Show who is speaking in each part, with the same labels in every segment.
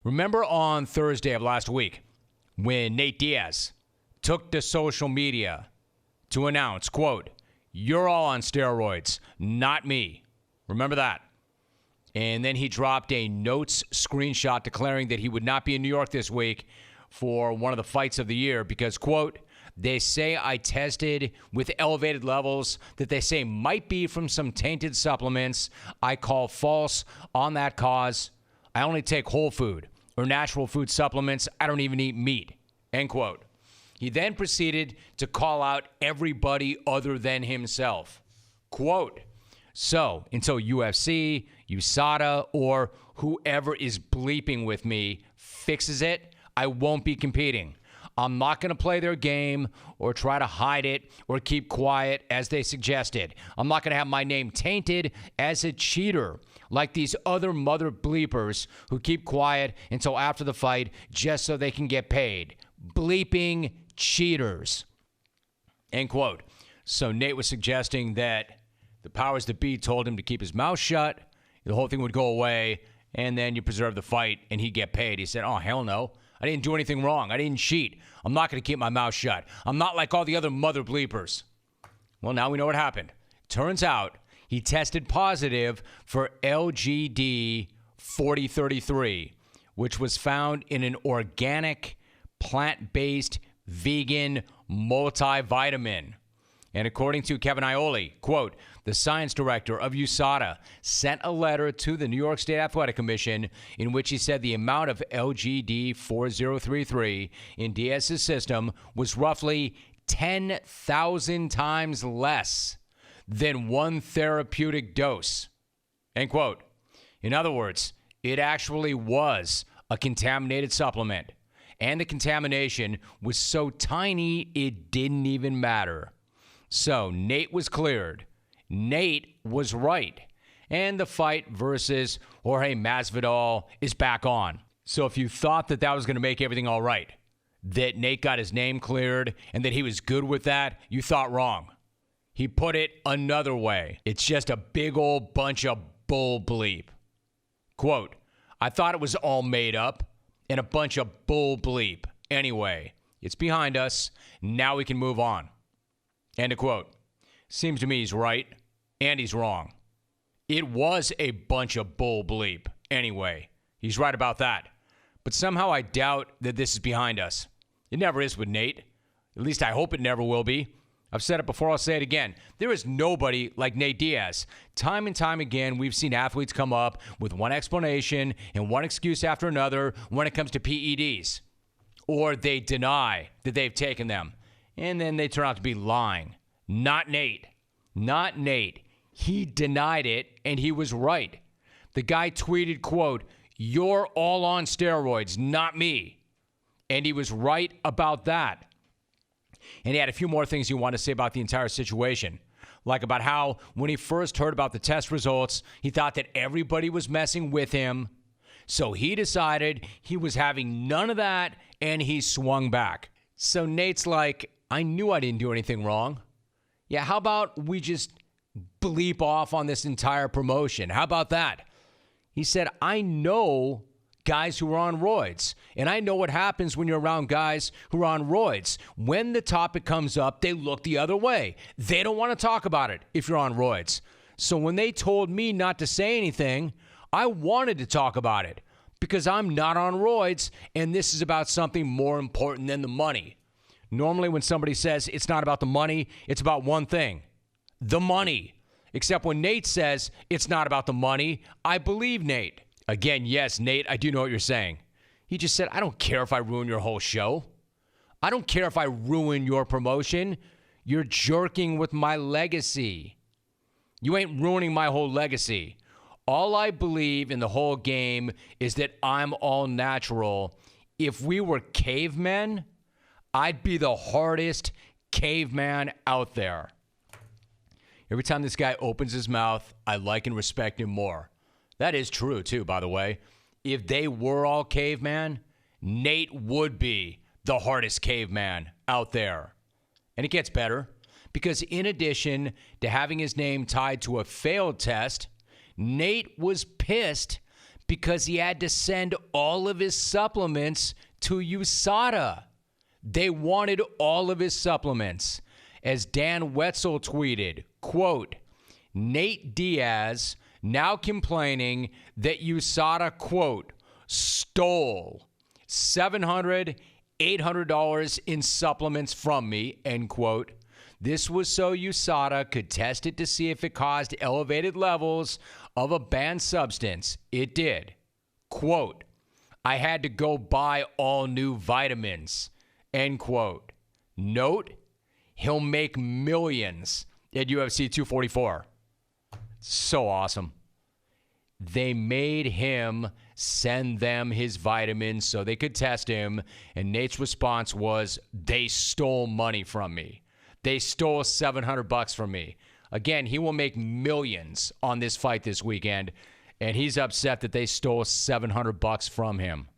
Speaker 1: Remember on Thursday of last week when Nate Diaz took to social media to announce, quote, "You're all on steroids, not me." Remember that? And then he dropped a notes screenshot declaring that he would not be in New York this week for one of the fights of the year because, quote, "They say I tested with elevated levels that they say might be from some tainted supplements. I call false on that cause. I only take whole food or natural food supplements. I don't even eat meat," end quote. He then proceeded to call out everybody other than himself. Quote, "So until UFC, USADA, or whoever is bleeping with me fixes it, I won't be competing. I'm not going to play their game or try to hide it or keep quiet as they suggested. I'm not going to have my name tainted as a cheater like these other mother bleepers who keep quiet until after the fight just so they can get paid. Bleeping cheaters." End quote. So Nate was suggesting that the powers that be told him to keep his mouth shut, the whole thing would go away, and then you preserve the fight and he'd get paid. He said, "Oh, hell no. I didn't do anything wrong. I didn't cheat. I'm not going to keep my mouth shut. I'm not like all the other mother bleepers." Well, now we know what happened. Turns out he tested positive for LGD 4033, which was found in an organic, plant-based, vegan multivitamin. And according to Kevin Ioli, quote, "The science director of USADA sent a letter to the New York State Athletic Commission in which he said the amount of LGD 4033 in Diaz's system was roughly 10,000 times less than one therapeutic dose," end quote. In other words, it actually was a contaminated supplement, and the contamination was so tiny it didn't even matter. So Nate was cleared. Nate was right. And the fight versus Jorge Masvidal is back on. So if you thought that that was going to make everything all right, that Nate got his name cleared and that he was good with that, you thought wrong. He put it another way. It's just a big old bunch of bull bleep. Quote, "I thought it was all made up and a bunch of bull bleep. Anyway, it's behind us. Now we can move on." End of quote. Seems to me he's right, and he's wrong. It was a bunch of bull bleep. Anyway, he's right about that. But somehow I doubt that this is behind us. It never is with Nate. At least I hope it never will be. I've said it before, I'll say it again. There is nobody like Nate Diaz. Time and time again, we've seen athletes come up with one explanation and one excuse after another when it comes to PEDs. Or they deny that they've taken them. And then they turn out to be lying. Not Nate. Not Nate. He denied it, and he was right. The guy tweeted, quote, "You're all on steroids, not me." And he was right about that. And he had a few more things he wanted to say about the entire situation. Like about how when he first heard about the test results, he thought that everybody was messing with him. So he decided he was having none of that, and he swung back. So Nate's like, "I knew I didn't do anything wrong. Yeah, how about we just bleep off on this entire promotion? How about that?" He said, "I know guys who are on roids, and I know what happens when you're around guys who are on roids. When the topic comes up, they look the other way. They don't want to talk about it if you're on roids. So when they told me not to say anything, I wanted to talk about it because I'm not on roids, and this is about something more important than the money." Normally when somebody says it's not about the money, it's about one thing, the money. Except when Nate says it's not about the money, I believe Nate. Again, yes, Nate, I do know what you're saying. He just said, "I don't care if I ruin your whole show. I don't care if I ruin your promotion. You're jerking with my legacy. You ain't ruining my whole legacy. All I believe in the whole game is that I'm all natural. If we were cavemen, I'd be the hardest caveman out there." Every time this guy opens his mouth, I like and respect him more. That is true, too, by the way. If they were all caveman, Nate would be the hardest caveman out there. And it gets better, because in addition to having his name tied to a failed test, Nate was pissed because he had to send all of his supplements to USADA. They wanted all of his supplements. As Dan Wetzel tweeted, quote, Nate Diaz now complaining that USADA, quote, stole $700, $800 in supplements from me, end quote. This was so USADA could test it to see if it caused elevated levels of a banned substance. It did. Quote, I had to go buy all new vitamins, end quote. Note, he'll make millions at UFC 244. So awesome. They made him send them his vitamins so they could test him, and Nate's response was, they stole money from me. They stole $700 from me. Again, he will make millions on this fight this weekend, and he's upset that they stole $700 from him.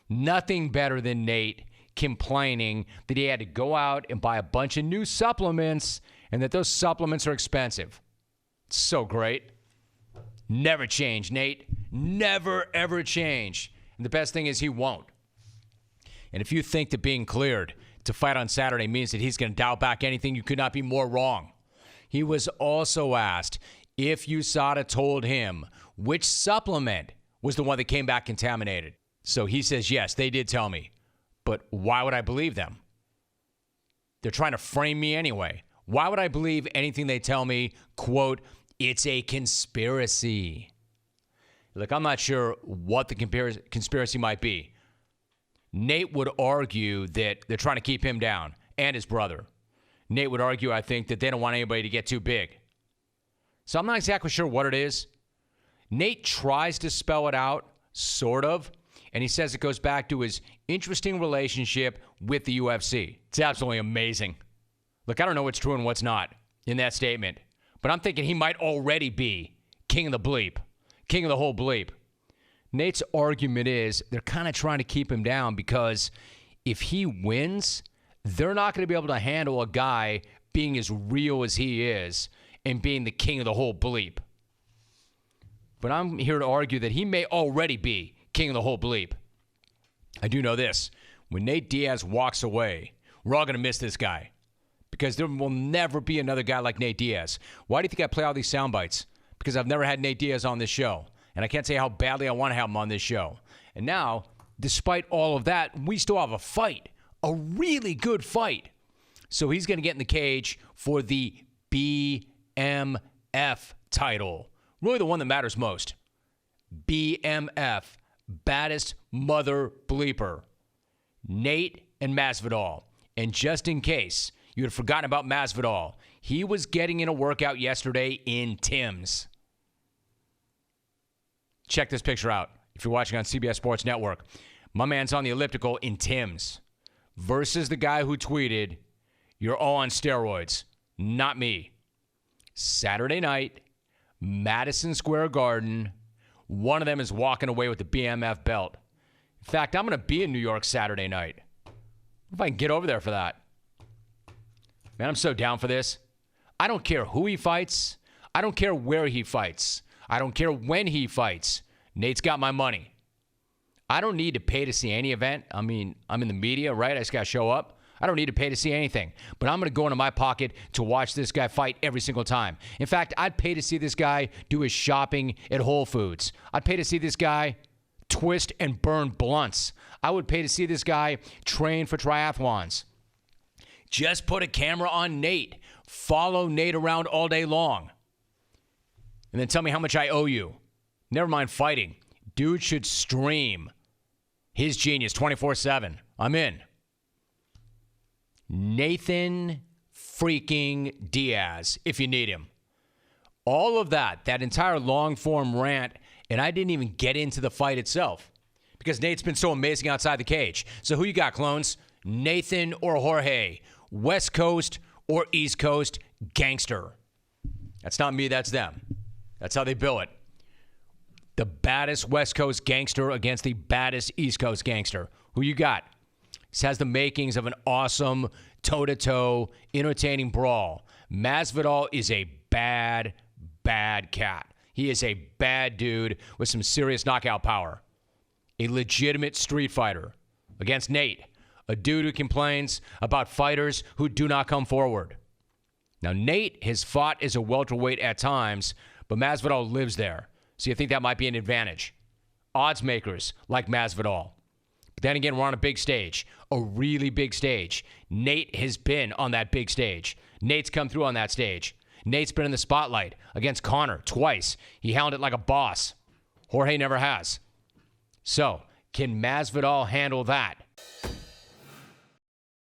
Speaker 1: Nothing better than Nate complaining that he had to go out and buy a bunch of new supplements and that those supplements are expensive. So great. Never change, Nate. Never, ever change. And the best thing is he won't. And if you think that being cleared to fight on Saturday means that he's going to dial back anything, you could not be more wrong. He was also asked if USADA told him which supplement was the one that came back contaminated. So he says, yes, they did tell me. But why would I believe them? They're trying to frame me anyway. Why would I believe anything they tell me? Quote, it's a conspiracy. Look, I'm not sure what the conspiracy might be. Nate would argue that they're trying to keep him down and his brother. Nate would argue, I think, that they don't want anybody to get too big. So I'm not exactly sure what it is. Nate tries to spell it out, sort of, and he says it goes back to his interesting relationship with the UFC. It's absolutely amazing. Look, I don't know what's true and what's not in that statement, but I'm thinking he might already be king of the bleep, king of the whole bleep. Nate's argument is they're kind of trying to keep him down because if he wins, they're not going to be able to handle a guy being as real as he is and being the king of the whole bleep. But I'm here to argue that he may already be king of the whole bleep. I do know this. When Nate Diaz walks away, we're all going to miss this guy because there will never be another guy like Nate Diaz. Why do you think I play all these sound bites? Because I've never had Nate Diaz on this show. And I can't say how badly I want to have him on this show. And now, despite all of that, we still have a fight. A really good fight. So he's going to get in the cage for the BMF title. Really the one that matters most. BMF. Baddest mother bleeper. Nate and Masvidal. And just in case you had forgotten about Masvidal, he was getting in a workout yesterday in Tim's. Check this picture out if you're watching on CBS Sports Network. My man's on the elliptical in Tim's versus the guy who tweeted, you're all on steroids, not me. Saturday night, Madison Square Garden, one of them is walking away with the BMF belt. In fact, I'm going to be in New York Saturday night. If I can get over there for that. Man, I'm so down for this. I don't care who he fights. I don't care where he fights. I don't care when he fights. Nate's got my money. I don't need to pay to see any event. I mean, I'm in the media, right? I just got to show up. I don't need to pay to see anything. But I'm going to go into my pocket to watch this guy fight every single time. In fact, I'd pay to see this guy do his shopping at Whole Foods. I'd pay to see this guy twist and burn blunts. I would pay to see this guy train for triathlons. Just put a camera on Nate. Follow Nate around all day long. And then tell me how much I owe you. Never mind fighting. Dude should stream his genius 24/7. I'm in. Nathan freaking Diaz, if you need him. All of that entire long-form rant, and I didn't even get into the fight itself because Nate's been so amazing outside the cage. So who you got, clones? Nathan or Jorge? West Coast or East Coast gangster? That's not me, that's them. That's how they bill it. The baddest West Coast gangster against the baddest East Coast gangster. Who you got? This has the makings of an awesome toe-to-toe entertaining brawl. Masvidal is a bad, bad cat. He is a bad dude with some serious knockout power. A legitimate street fighter against Nate, a dude who complains about fighters who do not come forward. Now, Nate has fought as a welterweight at times, but Masvidal lives there. So you think that might be an advantage. Odds makers like Masvidal. But then again, we're on a big stage, a really big stage. Nate has been on that big stage. Nate's come through on that stage. Nate's been in the spotlight against Conor twice. He handled it like a boss. Jorge never has. So, can Masvidal handle that?